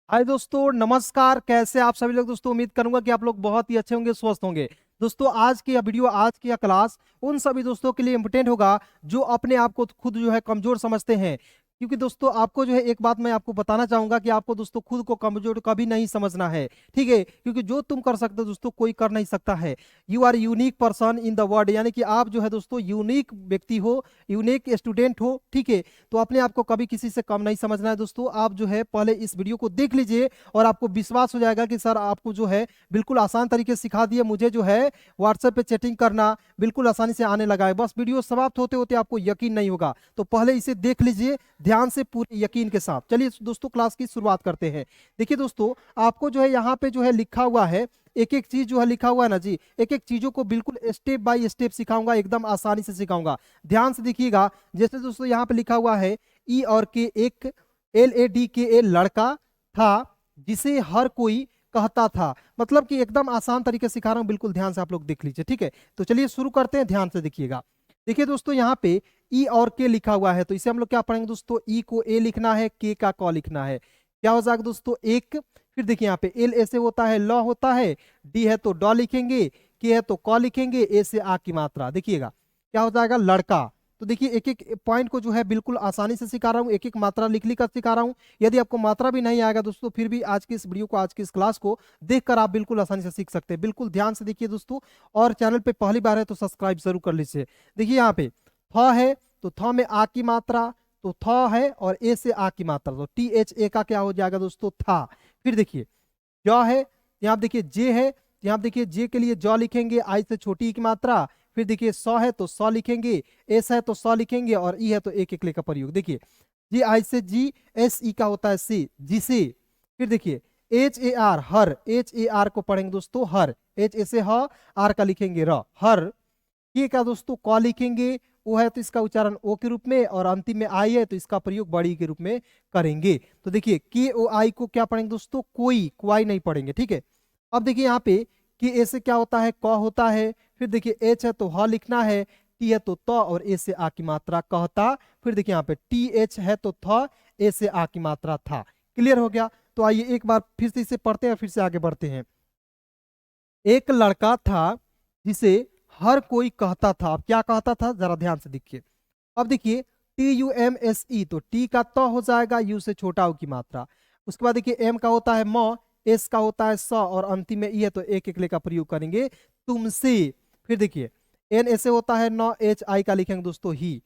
हाय दोस्तों, नमस्कार। कैसे आप सभी लोग दोस्तों? उम्मीद करूंगा कि आप लोग बहुत ही अच्छे होंगे, स्वस्थ होंगे। दोस्तों, आज की यह वीडियो, आज की यह क्लास उन सभी दोस्तों के लिए इम्पोर्टेंट होगा जो अपने आप को खुद जो है कमजोर समझते हैं। क्योंकि दोस्तों, आपको जो है एक बात मैं आपको बताना चाहूंगा कि आपको दोस्तों खुद को कमजोर कभी नहीं समझना है। ठीक है? क्योंकि जो तुम कर सकते हो दोस्तों, कोई कर नहीं सकता है। You are unique person in the world, यानी कि आप जो है दोस्तों यूनिक व्यक्ति हो, यूनिक स्टूडेंट हो। ठीक है? तो अपने आप को कभी किसी से कम नहीं समझना है दोस्तों। आप जो है पहले इस वीडियो को देख लीजिए और आपको विश्वास हो जाएगा कि सर आपको जो है बिल्कुल आसान तरीके से सिखा दिए। मुझे जो है व्हाट्सएप पे चैटिंग करना बिल्कुल आसानी से आने लगा है। बस वीडियो समाप्त होते होते आपको यकीन नहीं होगा, तो पहले इसे देख लीजिए ध्यान से, पूरे यकीन के साथ। चलिए दोस्तों, क्लास की शुरुआत करते हैं। देखिए दोस्तों, आपको जो है यहाँ पे जो है लिखा हुआ है, एक एक चीज जो है लिखा हुआ है ना जी, एक एक चीजों को बिल्कुल स्टेप बाय स्टेप सिखाऊंगा, एकदम आसानी से सिखाऊंगा। ध्यान से देखिएगा। जैसे दोस्तों यहाँ पे लिखा हुआ है ई और के, एक LADKA लड़का था जिसे हर कोई कहता था। मतलब कि एकदम आसान तरीके से सिखा रहा हूं, बिल्कुल ध्यान से आप लोग देख लीजिए। ठीक है? तो चलिए शुरू करते हैं, ध्यान से देखिएगा। देखिए दोस्तों, यहाँ पे ई और के लिखा हुआ है, तो इसे हम लोग क्या पढ़ेंगे दोस्तों? ई को ए लिखना है, के का क लिखना है। क्या हो जाएगा दोस्तों? एक। फिर देखिए यहाँ पे एल ऐसे होता है, ल होता है, डी है तो ड लिखेंगे, के है तो क लिखेंगे, ए से आ की मात्रा। देखिएगा क्या हो जाएगा? लड़का। तो देखिए एक एक पॉइंट को जो है बिल्कुल आसानी से सिखा रहा हूँ, एक एक मात्रा लिख लिख कर सिखा रहा हूँ। यदि आपको मात्रा भी नहीं आएगा दोस्तों, फिर भी आज की इस वीडियो को, आज की इस क्लास को देखकर आप बिल्कुल आसानी से सीख सकते हैं। बिल्कुल ध्यान से देखिए दोस्तों, और चैनल पे पहली बार है तो सब्सक्राइब जरूर कर लीजिए। देखिए यहाँ पे थ है, तो थ में आ की मात्रा, तो थ है और ए से आ की मात्रा, तो THA का क्या हो जाएगा दोस्तों? था। फिर देखिए ज है, यहाँ पे देखिए जे है, यहाँ पे देखिए जे के लिए ज लिखेंगे, आई से छोटी ई की मात्रा। फिर देखिए स है तो स लिखेंगे, एस है तो स लिखेंगे, और ई है तो एक एक ले का प्रयोग। देखिए जी आई से जी, एस ई का होता है सी, जिसे। फिर देखिए HAR, हर, HAR को पढ़ेंगे दोस्तों हर, H ऐसे ह, आर का लिखेंगे र, हर। के का दोस्तों क लिखेंगे, ओ है तो इसका उच्चारण ओ के रूप में, और अंतिम में आई है तो इसका प्रयोग बड़ी के रूप में करेंगे। तो देखिए KOI को क्या पढ़ेंगे दोस्तों? कोई, क्वाई नहीं पढ़ेंगे। ठीक है? अब देखिए यहाँ पे कि ए से क्या होता है? क होता है। फिर देखिए एच है तो ह लिखना है, टी है तो त, और ए से आ की मात्रा कहता। फिर देखिए यहाँ पे TH है तो थ, ए से आ की मात्रा था। क्लियर हो गया? तो आइए एक बार फिर से इसे पढ़ते हैं, फिर से आगे बढ़ते हैं। एक लड़का था जिसे हर कोई कहता था। अब क्या कहता था, जरा ध्यान से देखिए। अब देखिए TUMSE, तो टी का त हो जाएगा, यू से छोटा ऊ की मात्रा। उसके बाद देखिए एम का होता है म, एस का होता है स, और अंतिम में ई है तो एक एक ले का प्रयोग करेंगे, तुमसे। फिर देखिए एन ऐसे होता है न, एच आई का लिखेंगे दोस्तों ही,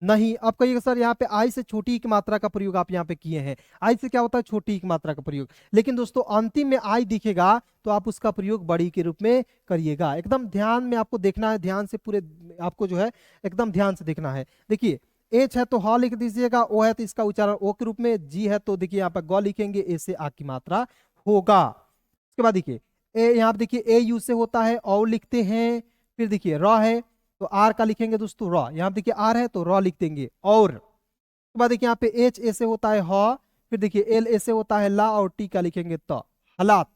नहीं। अब कहिएगा सर यहाँ पे आई से छोटी ई की मात्रा का प्रयोग आप यहाँ पे किए हैं। आई से क्या होता है? छोटी ई की मात्रा का प्रयोग। लेकिन दोस्तों अंतिम में आई दिखेगा तो आप उसका प्रयोग बड़ी के रूप में करिएगा। एकदम ध्यान में आपको देखना है, ध्यान से पूरे आपको जो है एकदम ध्यान से देखना है। देखिए एच है तो ह लिख दीजिएगा, ओ है तो इसका उच्चारण ओ के रूप में, जी है तो देखिए यहाँ पे ग लिखेंगे, ए से आ की मात्रा होगा। उसके बाद देखिए ए, यहाँ पे देखिए AU से होता है औ लिखते हैं। फिर देखिए र है तो आर का लिखेंगे दोस्तों र, यहाँ पे देखिए आर है तो र लिख देंगे, और उसके बाद देखिए यहाँ पे एच ऐसे होता है ह। फिर देखिए एल ऐसे होता है ला, और टी का लिखेंगे त, हालात।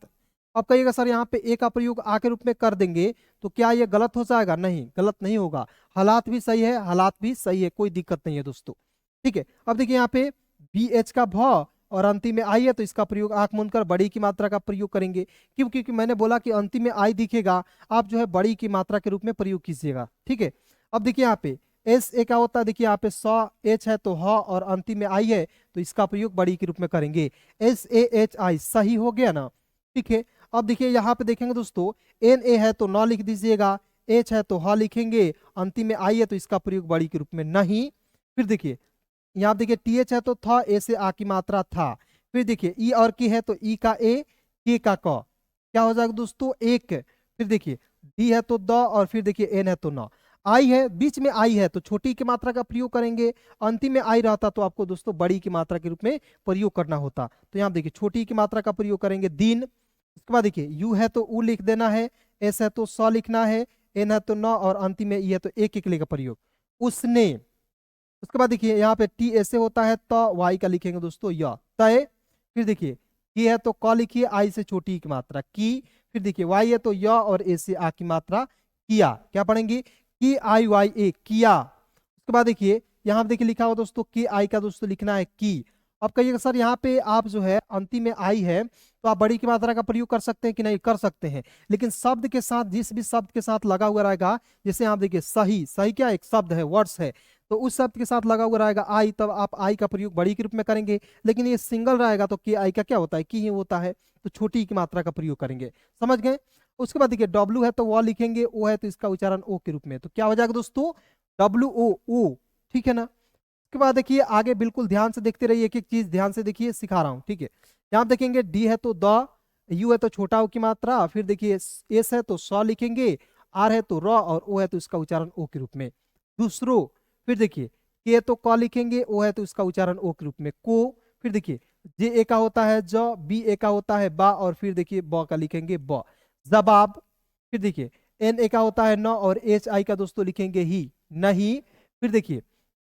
अब कहिएगा सर यहाँ पे ए का प्रयोग आ के रूप में कर देंगे तो क्या ये गलत हो जाएगा? नहीं, गलत नहीं होगा। हालात भी सही है, हालात भी सही है, कोई दिक्कत नहीं है दोस्तों। ठीक है? अब देखिए यहाँ पे BH का भ, और अंतिम में आई है तो इसका प्रयोग आंख मूंद कर बड़ी की मात्रा का प्रयोग करेंगे। क्यों? क्योंकि मैंने बोला कि अंतिम में आई दिखेगा, आप जो है बड़ी की मात्रा के रूप में प्रयोग कीजिएगा। ठीक है? अब देखिए यहाँ पे एस ए का होता है, देखिए यहाँ पे स, एच है तो ह, और अंतिम में आई है तो इसका प्रयोग बड़ी के रूप में करेंगे, SAHI। सही हो गया ना? ठीक है? अब देखिए यहाँ पे देखेंगे दोस्तों, NA है तो न लिख दीजिएगा, H है तो ह लिखेंगे, अंतिम में आई है तो इसका प्रयोग बड़ी के रूप में नहीं। फिर देखिए यहाँ पे देखिए TH है तो था, ए से आ की मात्रा था। फिर देखिए ई और की है तो ई का ए, के का क, क्या हो जाएगा दोस्तों? एक। फिर देखिए डी है तो द, और फिर देखिए एन है तो न। आई है, बीच में आई है तो छोटी की मात्रा का प्रयोग करेंगे, अंतिम में आई रहता तो आपको दोस्तों बड़ी की मात्रा के रूप में प्रयोग करना होता। तो यहाँ देखिए छोटी की मात्रा का प्रयोग करेंगे, दिन। उसके बाद देखिए यू है तो ऊ लिख देना है, एस है तो स लिखना है, एन है तो न, और अंतिम में ई है तो एक एक ले का प्रयोग, उसने। उसके बाद देखिए यहाँ पे टी ऐसे होता है तो वाई का लिखेंगे दोस्तों य, तय। फिर देखिए की है तो क लिखिए, आई से छोटी की मात्रा की। फिर देखिए वाई है तो य, और ए से आ की मात्रा किया। क्या पढ़ेंगे? KIYA, किया। उसके बाद देखिए यहाँ पे देखिए लिखा हुआ दोस्तों, के आई का दोस्तों लिखना है की। अब कहिएगा सर यहाँ पे आप जो है अंतिम में आई है तो आप बड़ी की मात्रा का प्रयोग कर सकते हैं कि नहीं, कर सकते हैं, लेकिन शब्द के साथ, जिस भी शब्द के साथ लगा हुआ रहेगा, जैसे आप देखिए सही, सही क्या एक शब्द है, वर्ड्स है, तो उस शब्द के साथ लगा हुआ रहेगा आई, तब आप आई का प्रयोग बड़ी के रूप में करेंगे। लेकिन ये सिंगल रहेगा तो के आई का क्या होता है, की ही होता है, तो छोटी की मात्रा का प्रयोग करेंगे। समझ गए। उसके बाद देखिए डब्ल्यू है तो वो लिखेंगे, ओ है तो इसका उच्चारण ओ के रूप में, तो क्या हो जाएगा दोस्तों, डब्ल्यू ओ, ओ, ठीक है ना। उसके बाद देखिए आगे बिल्कुल ध्यान से देखते रहिए, एक एक चीज ध्यान से देखिए, सिखा रहा हूं, ठीक है। यहाँ देखेंगे डी है तो द, यू है तो छोटा ओ की मात्रा, फिर देखिए एस है तो स लिखेंगे, आर है तो र, और ओ है तो इसका उच्चारण ओ के रूप में। दूसरो, फिर देखिए के तो क लिखेंगे, ओ है तो इसका उच्चारण ओ के रूप में को। फिर देखिए जे ए का होता है ज, बी ए का होता है बा, और फिर देखिए ब का लिखेंगे ब, जवाब। फिर देखिए एन ए का होता है न, और एच आई का दोस्तों लिखेंगे ही, नहीं। फिर देखिए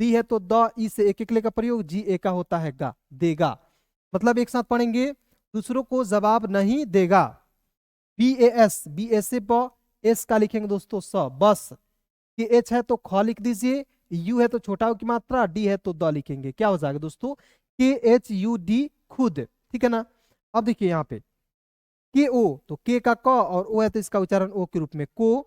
दी है तो द, ई से एक एक ले का प्रयोग, जी ए का होता है गा, देगा। मतलब एक साथ पढ़ेंगे, दूसरों को जवाब नहीं देगा। B A S, B S से ब, एस का लिखेंगे दोस्तों स, बस। के एच है तो ख लिख दीजिए, यू है तो छोटा की मात्रा, डी है तो द लिखेंगे, क्या हो जाएगा दोस्तों, के एच यू डी, खुद, ठीक है ना। अब देखिए यहाँ पे के ओ, तो के का क और ओ है तो इसका उच्चारण ओ के रूप में को।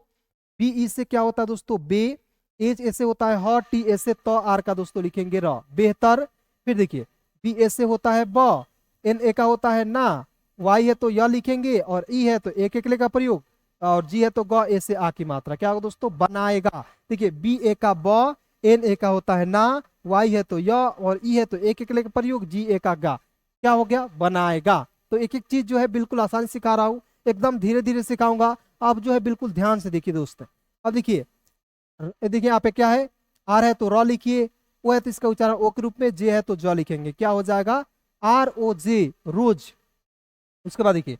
बी ई से क्या होता है दोस्तों, बे, एच ऐसे होता है ह, टी ऐसे तो, आर का दोस्तों लिखेंगे र, बेहतर। फिर देखिए बी ऐसे होता है ब, एन ए का होता है ना, वाई है तो य लिखेंगे, और ई है तो एक एक ले का प्रयोग, और जी है तो ग, ए से आ की मात्रा, क्या होगा दोस्तों, बनाएगा। देखिए बी ए का ब, एन ए का होता है ना, वाई है तो य, और ई है तो एक एक ले का प्रयोग, जी ए का गा, क्या हो गया, बनाएगा। तो एक एक चीज जो है बिल्कुल आसानी सिखा रहा हूँ, एकदम धीरे धीरे सिखाऊंगा, आप जो है बिल्कुल ध्यान से देखिए दोस्त। अब देखिए देखिए यहाँ पे क्या है, आर है तो र लिखिए, ओ है तो इसका उच्चारण ओ के रूप में, जे है तो ज लिखेंगे, क्या हो जाएगा, आर ओ जे, रोज। उसके बाद देखिए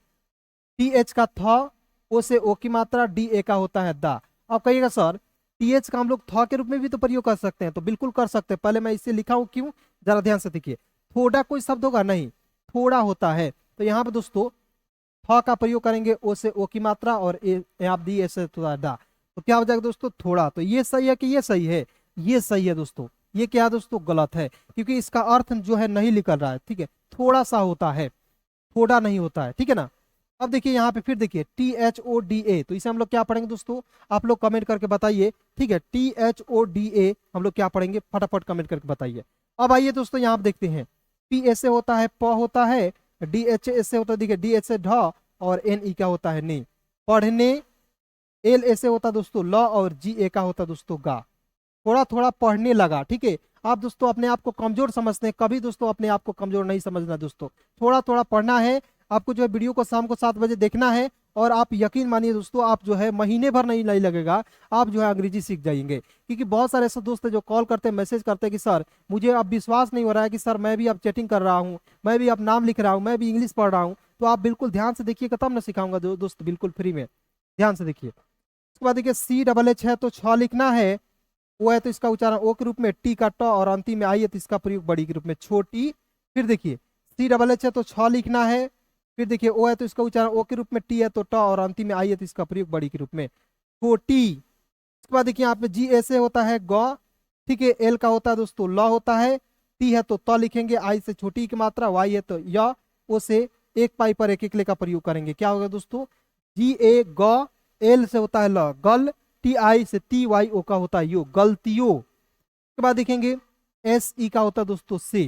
टी एच का थ, ओ से ओ की मात्रा, डी ए का होता है दा। अब कहिएगा सर टी एच का हम लोग थ के रूप में भी तो प्रयोग कर सकते हैं, तो बिल्कुल कर सकते हैं, पहले मैं इसे लिखा हूं, क्यों, जरा ध्यान से देखिए। थोड़ा कोई शब्द होगा नहीं, थोड़ा होता है, तो यहाँ पे दोस्तों थ का प्रयोग करेंगे, ओ से ओ की मात्रा, और आप दी ऐसे दा, तो क्या हो जाएगा दोस्तों, थोड़ा। तो ये सही है कि ये सही है, ये सही है दोस्तों, ये क्या है दोस्तों, गलत है, क्योंकि इसका अर्थ जो है नहीं निकल रहा है, ठीक है, थोड़ा सा होता है, थोड़ा नहीं होता है, ठीक है ना। अब देखिए यहाँ पे फिर देखिए T H O D A, तो इसे हम लोग क्या पढ़ेंगे दोस्तों, आप लोग कमेंट करके बताइए, ठीक है। T H O D A हम लोग क्या पढ़ेंगे, फटाफट कमेंट करके बताइए। अब आइए दोस्तों यहाँ पे देखते हैं, पी ऐसे होता है प होता है, डी एच ऐसे होता है, देखिए डी एच से ढ, और एन ई का होता है ने, पढ़ने। एल ऐसे होता दोस्तों ल, और जी ए का होता दोस्तों गा, थोड़ा थोड़ा पढ़ने लगा, ठीक है। आप दोस्तों अपने आप को कमजोर समझते हैं, कभी दोस्तों अपने आप को कमजोर नहीं समझना दोस्तों, थोड़ा थोड़ा पढ़ना है आपको, जो है वीडियो को शाम को 7 बजे देखना है, और आप यकीन मानिए दोस्तों, आप जो है महीने भर नहीं लगेगा, आप जो है अंग्रेजी सीख जाएंगे। क्योंकि बहुत सारे ऐसे दोस्त हैं जो कॉल करते हैं, मैसेज करते हैं कि सर मुझे अब विश्वास नहीं हो रहा है कि सर मैं भी अब चैटिंग कर रहा हूँ, मैं भी अब नाम लिख रहा हूँ, मैं भी इंग्लिश पढ़ रहा हूँ, तो आप बिल्कुल ध्यान से देखिएगा, तब ना सिखाऊंगा दोस्त, बिल्कुल फ्री में, ध्यान से देखिए। उसके बाद देखिए सी डबल एच है तो छ लिखना है, ओ है तो इसका उच्चारण ओ के रूप में, टी का ट, और अंतिम में आई है तो इसका प्रयोग बड़ी के रूप में, छोटी। फिर देखिए सी डबल एच है तो छ लिखना है, फिर देखिए ओ है तो इसका उच्चारण ओ के रूप में, टी है तो ट, और अंतिम में आई है तो इसका प्रयोग बड़ी के रूप में, छोटी। उसके बाद देखिए यहाँ पे जी ऐसे होता है ग, ठीक है, एल का होता है दोस्तों ल होता है, टी है तो त लिखेंगे, आई से छोटी की मात्रा, वाई है तो य, ओ से एक पाई पर एक एक ले का प्रयोग करेंगे, क्या होगा दोस्तों, जी ए ग, एल से होता है ल, गल, टी आई से टी, वाई ओ का होता है यो, गलतियों। के बाद देखेंगे एस ई का होता है दोस्तों से,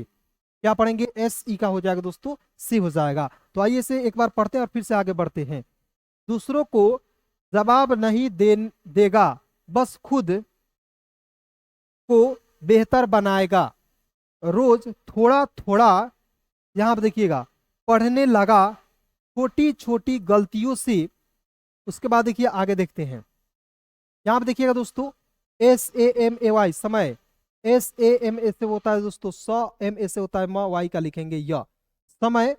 क्या पढ़ेंगे, एस ई का हो जाएगा दोस्तों से हो जाएगा। तो आइए से एक बार पढ़ते हैं और फिर से आगे बढ़ते हैं। दूसरों को जवाब नहीं देगा, बस खुद को बेहतर बनाएगा, रोज थोड़ा थोड़ा, यहां पर देखिएगा पढ़ने लगा, छोटी छोटी गलतियों से। उसके बाद देखिए आगे देखते हैं, यहाँ पे देखिएगा दोस्तों S A M A Y, समय, एस ए एम ए से होता है दोस्तों स, एम ए से होता है म, वाई का लिखेंगे य, समय।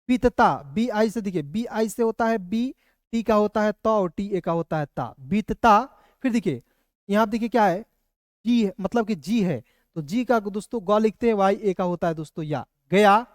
बीतता, बी आई से देखिए, बी आई से होता है बी, टी का होता है त, और टी ए का होता है ता, बीतता। फिर देखिए यहाँ पे देखिए क्या है, जी मतलब कि जी है, तो जी का दोस्तों ग लिखते हैं, वाई ए का होता है दोस्तों या, गया।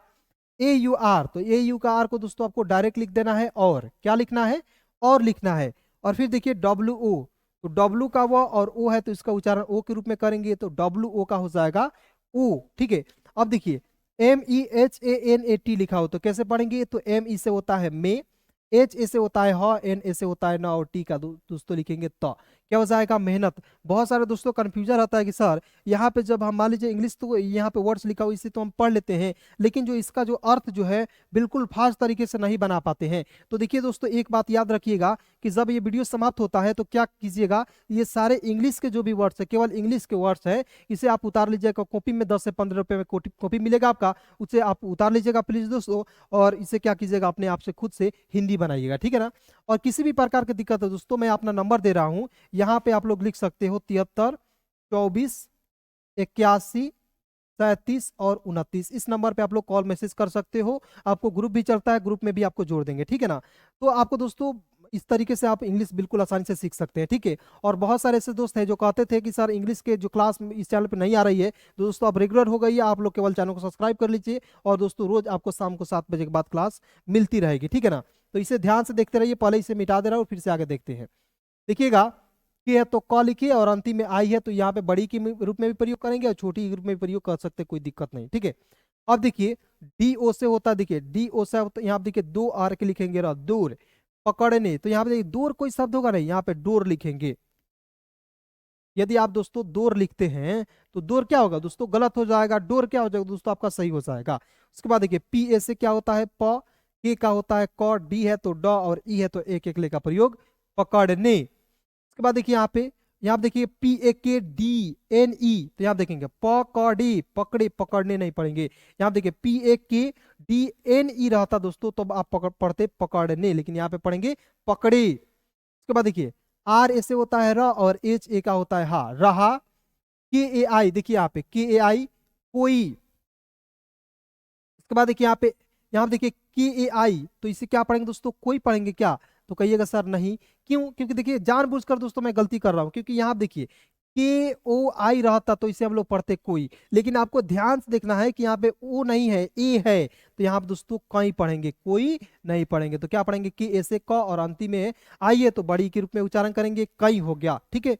ए यू आर, तो ए यू का आर को दोस्तों आपको डायरेक्ट लिख देना है, और क्या लिखना है, और लिखना है। और फिर देखिए डब्ल्यू ओ, तो डब्ल्यू का वो और ओ है तो इसका उच्चारण ओ के रूप में करेंगे, तो डब्ल्यू ओ का हो जाएगा ओ, ठीक है। अब देखिए MEHANAT लिखा हो तो कैसे पढ़ेंगे? तो ME से होता है मे, HA से होता है ह, NA से होता है ना, और T का दोस्तों लिखेंगे तो क्या हो जाएगा? मेहनत। बहुत सारे दोस्तों कंफ्यूजन रहता है कि सर यहाँ पे जब हम मान लीजिए इंग्लिश तो यहाँ पे वर्ड्स लिखा हुआ इसे तो हम पढ़ लेते हैं, लेकिन जो इसका जो अर्थ जो है बिल्कुल फास्ट तरीके से नहीं बना पाते हैं। तो देखिए दोस्तों, एक बात याद रखिएगा कि जब ये वीडियो समाप्त होता है तो क्या कीजिएगा, ये सारे इंग्लिश के जो भी वर्ड्स है, केवल इंग्लिश के वर्ड्स है, इसे आप उतार लीजिएगा कॉपी में। 10 से 15 रुपए में कॉपी मिलेगा आपका, उसे आप उतार लीजिएगा प्लीज दोस्तों, और इसे क्या कीजिएगा, अपने आप से खुद से हिंदी बनाइएगा, ठीक है ना। और किसी भी प्रकार की दिक्कत है दोस्तों, मैं अपना नंबर दे रहा हूँ, यहाँ पे आप लोग लिख सकते हो 73 24 81 37 और 29। इस नंबर पे आप लोग कॉल मैसेज कर सकते हो। आपको ग्रुप भी चलता है, ग्रुप में भी आपको जोड़ देंगे, ठीक है ना। तो आपको दोस्तों इस तरीके से आप इंग्लिश बिल्कुल आसानी से सीख सकते हैं, ठीक है। और बहुत सारे ऐसे दोस्त हैं जो कहते थे कि सर इंग्लिश के जो क्लास इस चैनल पे नहीं आ रही है, तो दोस्तों आप रेगुलर हो गई है, आप लोग केवल चैनल को सब्सक्राइब कर लीजिए, और दोस्तों रोज आपको शाम को 7 बजे के बाद क्लास मिलती रहेगी, ठीक है ना। तो इसे ध्यान से देखते रहिए, पहले इसे मिटा दे रहा हूँ, फिर से आगे देखते हैं। देखिएगा कि है तो क लिखिए, और अंतिम में आई है तो यहाँ पे बड़ी के रूप में भी प्रयोग करेंगे और छोटी के रूप में भी प्रयोग कर सकते हैं, कोई दिक्कत नहीं, ठीक है। अब देखिए DO से होता है, देखिए DO से होता है, यहाँ पे देखिए 2 R के लिखेंगे रहा, दूर पकड़ने, तो यहाँ पे देखिए दूर कोई शब्द होगा नहीं, यहाँ पे डोर लिखेंगे। यदि आप दोस्तों डोर लिखते हैं तो डोर क्या होगा दोस्तों? गलत हो जाएगा। डोर क्या हो जाएगा दोस्तों? आपका सही हो जाएगा। उसके बाद देखिए PA से क्या होता है? प, K का होता है क, D है तो ड, और E है तो एक एक ले का प्रयोग पकड़ने। उसके बाद देखिए यहाँ पे देखिए PAKDNE, तो यहाँ देखेंगे पकड़े, पकड़े पकड़ने नहीं पढ़ेंगे। यहाँ देखिए PAKDNE रहता दोस्तों, तो आप पढ़ते पकड़ने, लेकिन यहाँ पे पढ़ेंगे पकड़े। उसके बाद देखिए R ऐसे होता है र, और HA का होता है हा, रहा। KAI देखिए यहाँ पे KAI कोई। उसके बाद देखिए यहाँ पे देखिए KAI, तो इसे क्या पढ़ेंगे दोस्तों? कोई पढ़ेंगे क्या? तो कहिएगा सर नहीं। क्यों? क्योंकि देखिए जानबूझकर दोस्तों मैं गलती कर रहा हूं, क्योंकि यहाँ देखिए KOI रहता तो इसे हम लोग पढ़ते कोई, लेकिन आपको ध्यान से देखना है कि यहाँ पे ओ नहीं है, ए है, तो यहाँ पे दोस्तों कई पढ़ेंगे, कोई नहीं पढ़ेंगे। तो क्या पढ़ेंगे? के ऐसे क, और अंतिम में आई है तो बड़ी के रूप में उच्चारण करेंगे, कई हो गया, ठीक है।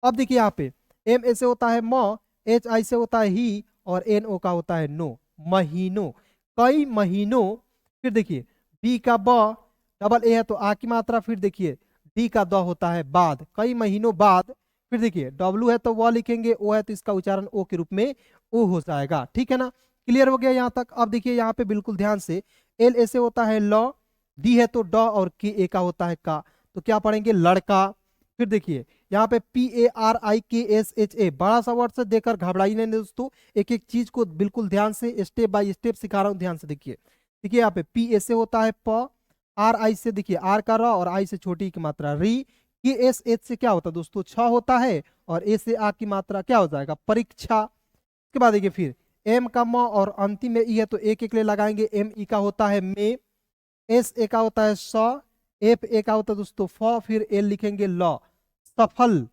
अब देखिए यहाँ पे M ऐसे होता है म, HI से होता है ही, और NO का होता है नो, महीनों, कई महीनों। फिर देखिए B का ब, डबल ए है तो आ की मात्रा, फिर देखिए D का द होता है बाद, कई महीनों बाद। फिर देखिए W है तो व लिखेंगे, O है तो इसका उच्चारण O के रूप में ओ हो जाएगा, ठीक है ना। क्लियर हो गया यहाँ तक? अब देखिए यहाँ पे बिल्कुल ध्यान से L ऐसे होता है ल, D है तो ड, और KA का होता है का, तो क्या पढ़ेंगे? लड़का। फिर देखिए यहाँ पे PARIKSHA, बड़ा सा वर्ड से देकर घबराई नहीं दोस्तों, एक एक चीज को बिल्कुल ध्यान से स्टेप बाय स्टेप सिखा रहा हूँ, ध्यान से देखिए। देखिए यहाँ पे P से होता है प, RI से देखिए R का र, और I से छोटी की मात्रा री। KSH से क्या होता है दोस्तों? छ होता है, और A से आ की मात्रा क्या हो जाएगा? परीक्षा। उसके बाद देखिए फिर M का म, और अंतिम में E है तो एक एक ले लगाएंगे। ME का होता है मे, SA का होता है स, FA का होता है दोस्तों फ, फिर L लिखेंगे ल, सफल।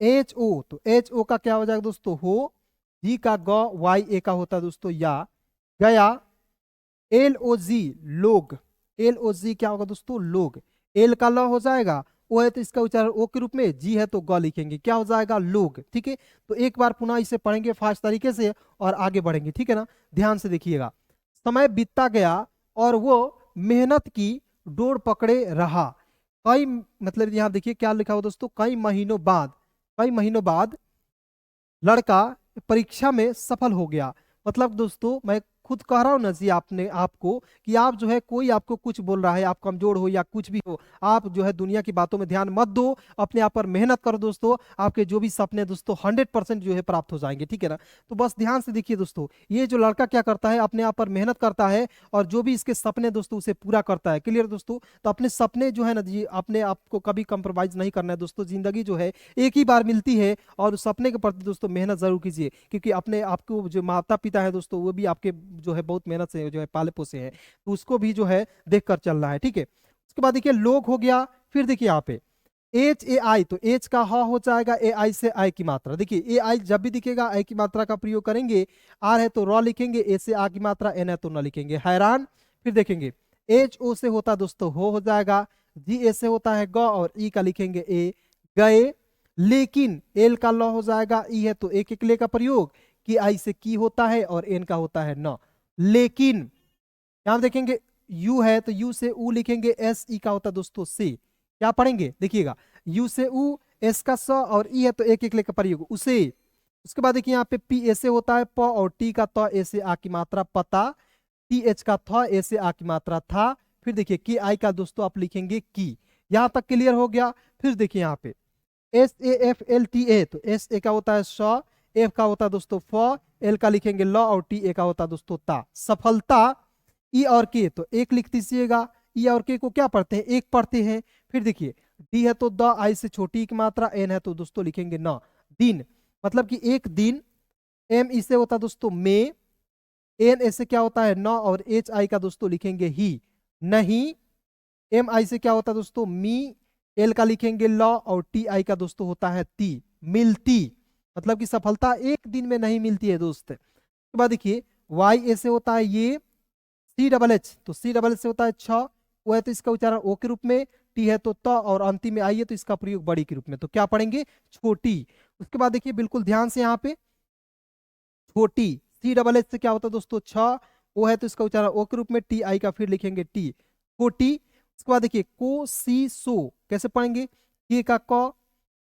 HO तो HO का क्या हो जाएगा दोस्तों? हो। G का ग, YA का होता है दोस्तों या, गया। LOG लोग, LOG क्या होगा दोस्तों? लोग। L का ल हो जाएगा, O है तो इसका उच्चारण O के रूप में, G है तो ग लिखेंगे, क्या हो जाएगा? लोग, ठीक है। तो एक बार पुनः इसे पढ़ेंगे फास्ट तरीके से और आगे बढ़ेंगे, ठीक है ना। ध्यान से देखिएगा। समय बीतता गया और वो मेहनत की डोर पकड़े रहा। कई मतलब यहाँ देखिए क्या लिखा हुआ दोस्तों? कई महीनों बाद, कई महीनों बाद लड़का परीक्षा में सफल हो गया। मतलब दोस्तों मैं खुद कह रहा हूं ना जी आपने आपको कि आप जो है कोई आपको कुछ बोल रहा है, आप कमजोर हो या कुछ भी हो, आप जो है दुनिया की बातों में ध्यान मत दो, अपने आप पर मेहनत करो दोस्तों। आपके जो भी सपने दोस्तों 100% जो है प्राप्त हो जाएंगे, ठीक है ना। तो बस ध्यान से देखिए दोस्तों, ये जो लड़का क्या करता है, अपने आप पर मेहनत करता है, और जो भी इसके सपने दोस्तों उसे पूरा करता है। क्लियर दोस्तों? तो अपने सपने जो है ना जी, अपने आप को कभी कंप्रोमाइज नहीं करना है दोस्तों। जिंदगी जो है एक ही बार मिलती है, और उस सपने के प्रति दोस्तों मेहनत जरूर कीजिए, क्योंकि अपने आपको जो माता पिता है दोस्तों, वो भी आपके जो है बहुत मेहनत से जो है पाले पोसे हैं, तो उसको भी जो है देख कर चलना है, ठीक है। उसके बाद देखिए लोग हो गया। फिर देखिए यहाँ पे HAI, तो H का ह हो जाएगा, AI से आई की मात्रा। देखिए AI जब भी दिखेगा आई की मात्रा का प्रयोग करेंगे। R है तो र लिखेंगे, A से आ की मात्रा, N है तो न लिखेंगे, हैरान। फिर देखेंगे HO से होता दोस्तों हो जाएगा, GA से होता है ग, और E का लिखेंगे A, गए। लेकिन L का ल हो जाएगा, E है तो एक एक ले का प्रयोग, कि आई से की होता है, और N का होता है न, लेकिन यहां देखेंगे यू है तो यू से ऊ लिखेंगे, एस ई का होता है दोस्तों से। क्या पढ़ेंगे देखिएगा, यू से ऊ, एस का स और ई है तो एक एक लेकर पढ़िएगा उसे। उसके बाद देखिए यहाँ पे पी ऐसे होता है प और टी का त ऐसे आ की मात्रा पता, टी एच का थ ऐसे आ की मात्रा था। फिर देखिए के आई का दोस्तों आप लिखेंगे की। यहां तक क्लियर हो गया। फिर देखिए यहाँ पे S A F L T A, तो एस ए का होता है स, एफ का होता है दोस्तों फ, एल का लिखेंगे ल और टी ए का होता है दोस्तों ता। सफलता ई और के तो एक लिख दीजिएगा, ई और के को क्या पढ़ते हैं, एक पढ़ते हैं। फिर देखिए डी है तो द, आई से छोटी की मात्रा, एन है तो दोस्तों लिखेंगे न। दिन मतलब कि एक दिन, एम इससे होता है दोस्तों में, एन ऐसे क्या होता है न और एच आई का दोस्तों लिखेंगे ही, नहीं। एम आई से क्या होता है दोस्तों मी, एल का लिखेंगे ल और टी आई का दोस्तों होता है ती। मिलती मतलब कि सफलता एक दिन में नहीं मिलती है दोस्त। उसके बाद देखिए वाई ऐसे होता है ये, सी डबल एच तो सी डबल एच से होता है छ, वो है तो इसका उच्चारण ओ के रूप में, टी है तो त और अंतिम में आई है तो इसका प्रयोग बड़ी के रूप में, तो क्या पढ़ेंगे छोटी। उसके बाद देखिए बिल्कुल ध्यान से यहाँ पे छोटी, सी डबल एच से क्या होता है दोस्तों छ, ओ है तो इसका उच्चारण ओ के रूप में, टी आई का फिर लिखेंगे टी, छोटी। उसके बाद देखिए को सी सो कैसे पढ़ेंगे, के का क,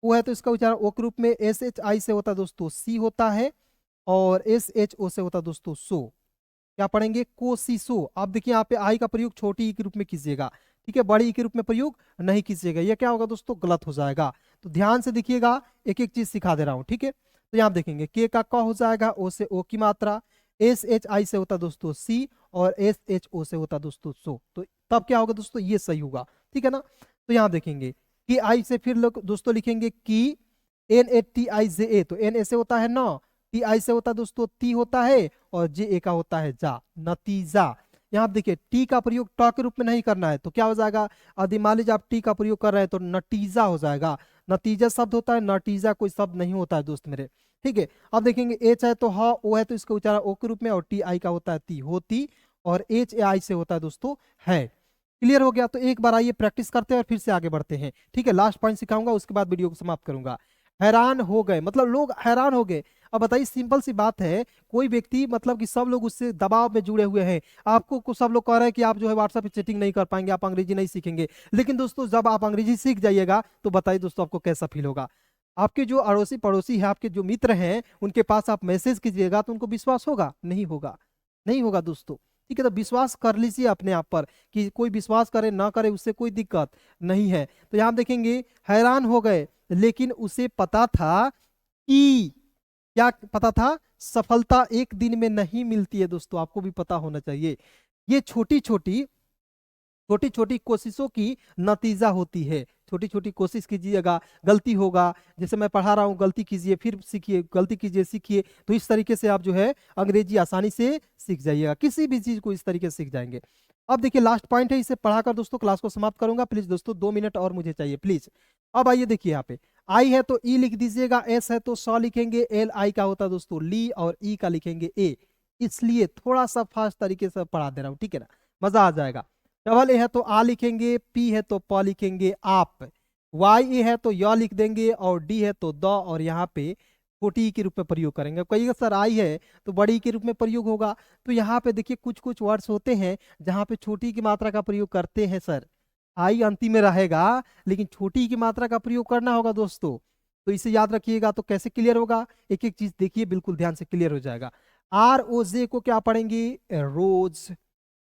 ओ है तो इसका उच्चारण ओ के रूप में, एस एच आई से होता है दोस्तों सी होता है और एस एच ओ से होता है दोस्तों सो। क्या पढ़ेंगे कोसिसो। आप देखिए यहाँ पे आई का प्रयोग छोटी ई के रूप में कीजिएगा, ठीक है, बड़ी ई के रूप में प्रयोग नहीं कीजिएगा, यह क्या होगा दोस्तों गलत हो जाएगा। तो ध्यान से देखिएगा, एक एक चीज सिखा दे रहा हूँ, ठीक है। तो यहाँ देखेंगे के का क हो जाएगा, ओ से ओ की मात्रा, एस एच आई से होता दोस्तों सी और एस एच ओ से होता दोस्तों सो, तो तब क्या होगा दोस्तों ये सही होगा, ठीक है ना। तो यहाँ देखेंगे कि आई से फिर लोग दोस्तों लिखेंगे की, एन ए टी आई जे ए तो एन ऐसे होता है न, टी आई से होता है दोस्तों ती होता है और जे ए का होता है जा, नतीजा। यहाँ देखिए टी का प्रयोग ट के रूप में नहीं करना है तो क्या हो जाएगा, यदि मान लीजिए आप टी का प्रयोग कर रहे हैं तो नतीजा हो जाएगा। नतीजा शब्द होता है, नतीजा कोई शब्द नहीं होता है दोस्त मेरे, ठीक है। अब देखेंगे एच है तो ह, ओ है तो इसका उच्चारण ओ के रूप में और टी आई का होता है ती, होती, और एच ए आई से होता है दोस्तों है। क्लियर हो गया। तो एक बार आइए प्रैक्टिस करते हैं और फिर से आगे बढ़ते हैं, ठीक है। लास्ट पॉइंट सिखाऊंगा उसके बाद वीडियो को समाप्त करूंगा। हैरान हो गए मतलब लोग हैरान हो गए। अब बताइए सिंपल सी बात है, कोई व्यक्ति मतलब कि सब लोग उससे दबाव में जुड़े हुए हैं, आपको कुछ सब लोग कह रहे हैं कि आप जो है व्हाट्सएप पे चैटिंग नहीं कर पाएंगे, आप अंग्रेजी नहीं सीखेंगे। लेकिन दोस्तों जब आप अंग्रेजी सीख जाइएगा तो बताइए दोस्तों आपको कैसा फील होगा। आपके जो अड़ोसी पड़ोसी है, आपके जो मित्र हैं, उनके पास आप मैसेज कीजिएगा तो उनको विश्वास होगा, नहीं होगा, नहीं होगा दोस्तों, ठीक है। तो विश्वास कर लीजिए अपने आप पर, कि कोई विश्वास करे ना करे उससे कोई दिक्कत नहीं है। तो यहाँ देखेंगे हैरान हो गए, लेकिन उसे पता था कि, क्या पता था, सफलता एक दिन में नहीं मिलती है दोस्तों, आपको भी पता होना चाहिए। ये छोटी छोटी छोटी छोटी कोशिशों की नतीजा होती है। छोटी छोटी कोशिश कीजिएगा, गलती होगा, जैसे मैं पढ़ा रहा हूँ गलती कीजिए फिर सीखिए, गलती कीजिए सीखिए, तो इस तरीके से आप जो है अंग्रेजी आसानी से सीख जाइएगा, किसी भी चीज को इस तरीके से सीख जाएंगे। अब देखिए लास्ट पॉइंट है, इसे पढ़ाकर दोस्तों क्लास को समाप्त करूंगा। प्लीज दोस्तों 2 मिनट और मुझे चाहिए प्लीज। अब आइए देखिए यहाँ पे आई है तो ई लिख दीजिएगा, एस है तो सौ लिखेंगे, एल आई का होता है दोस्तों ली और ई का लिखेंगे ए। इसलिए थोड़ा सा फास्ट तरीके से पढ़ा दे रहा हूँ, ठीक है ना, मजा आ जाएगा। डबल ए है तो आ लिखेंगे, पी है तो प लिखेंगे आप, वाई ए है तो य लिख देंगे और डी है तो द, और यहाँ पे छोटी ई के रूप में प्रयोग करेंगे। कहिएगा सर आई है तो बड़ी ई के रूप में प्रयोग होगा, तो यहाँ पे देखिए कुछ कुछ वर्ड्स होते हैं जहाँ पे छोटी की मात्रा का प्रयोग करते हैं सर, आई अंतिम में रहेगा लेकिन छोटी की मात्रा का प्रयोग करना होगा दोस्तों। तो इसे याद रखिएगा। तो कैसे क्लियर होगा, एक एक चीज देखिए, बिल्कुल ध्यान से क्लियर हो जाएगा। आर ओ जे को क्या पढ़ेंगे, रोज।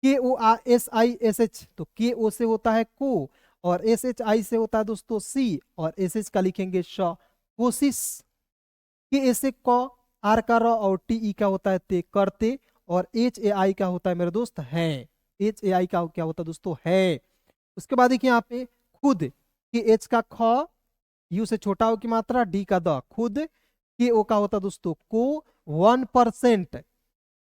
K O R S I S H तो के ओ से होता है को और एस एच आई से होता है दोस्तों सी और एस एच का लिखेंगे श, कोशिश। के ऐसे क, आर का र और टी ई का होता है ते, करते, और एच ए आई का होता है मेरे दोस्त है, एच ए आई का क्या होता है दोस्तों है। उसके बाद देखिए यहाँ पे खुद, के एच का ख, यू से छोटा हो की मात्रा, डी का द, खुद। के ओ का होता है दोस्तों को, 1%,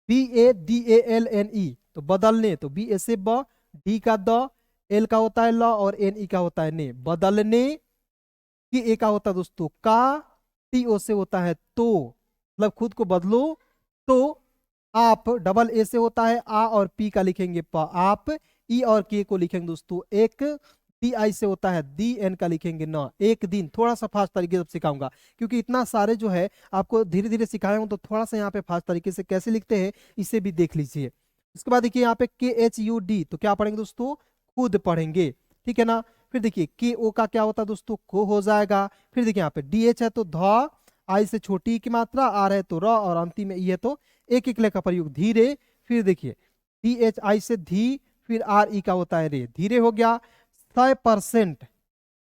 B A D A L N E तो बदलने, तो बी ए से ब, डी का द, एल का होता है ल और एन ई का होता है ने, बदलने। के ए का होता है दोस्तों का, टी ओ से होता है तो, मतलब खुद को बदलो। तो आप, डबल ए से होता है आ और पी का लिखेंगे प, आप। ई और के को लिखेंगे दोस्तों एक DI से होता है दी, एन का लिखेंगे न। एक दिन, थोड़ा सा फास्ट तरीके से सिखाऊंगा क्योंकि इतना सारे जो है आपको धीरे धीरे सिखाया हूं, तो थोड़ा सा यहाँ पे फास्ट तरीके से कैसे लिखते हैं इसे भी देख लीजिए। इसके बाद देखिए यहाँ पे KHUD, तो क्या पढ़ेंगे दोस्तों, खुद पढ़ेंगे, ठीक है ना। फिर देखिए KO का क्या होता है दोस्तों, को हो जाएगा। फिर देखिए यहाँ पे DH है तो ध, आई से छोटी की मात्रा, R है तो र, और अंतिम में ई है तो एक एक का प्रयोग धीरे। फिर देखिए DHI से धी, फिर RE का होता है रे, धीरे हो गया। 100%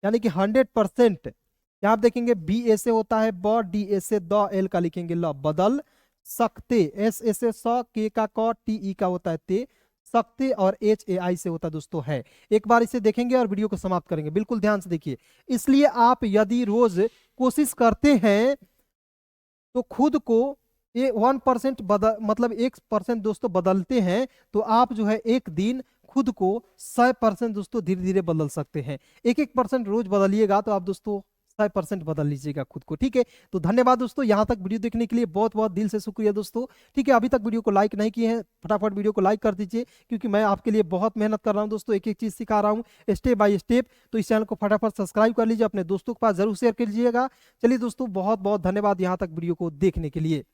यानी कि 100%। यहाँ आप देखेंगे BA से होता है ब, DA से द, L का लिखेंगे ल, बदल सकते। SA से स, K का क, TE का होता है ते, सकते, और HAI से होता है दोस्तों है। एक बार इसे देखेंगे और वीडियो को समाप्त करेंगे, बिल्कुल ध्यान से देखिए। इसलिए आप यदि रोज कोशिश करते हैं तो खुद को ये 1% मतलब 1% दोस्तों बदलते हैं, तो आप जो है एक दिन खुद को 100% दोस्तों धीरे धीरे बदल सकते हैं। 1% रोज बदलिएगा तो आप दोस्तों 100% बदल लीजिएगा खुद को, ठीक है। तो धन्यवाद दोस्तों, यहाँ तक वीडियो देखने के लिए बहुत बहुत दिल से शुक्रिया दोस्तों, ठीक है। अभी तक वीडियो को लाइक नहीं किए हैं, फटाफट वीडियो को लाइक कर दीजिए क्योंकि मैं आपके लिए बहुत मेहनत कर रहा हूँ दोस्तों, एक एक चीज सिखा रहा हूँ स्टेप बाय स्टेप। तो इस चैनल को फटाफट सब्सक्राइब कर लीजिए, अपने दोस्तों के पास जरूर शेयर कर लीजिएगा। चलिए दोस्तों, बहुत बहुत धन्यवाद यहाँ तक वीडियो को देखने के लिए।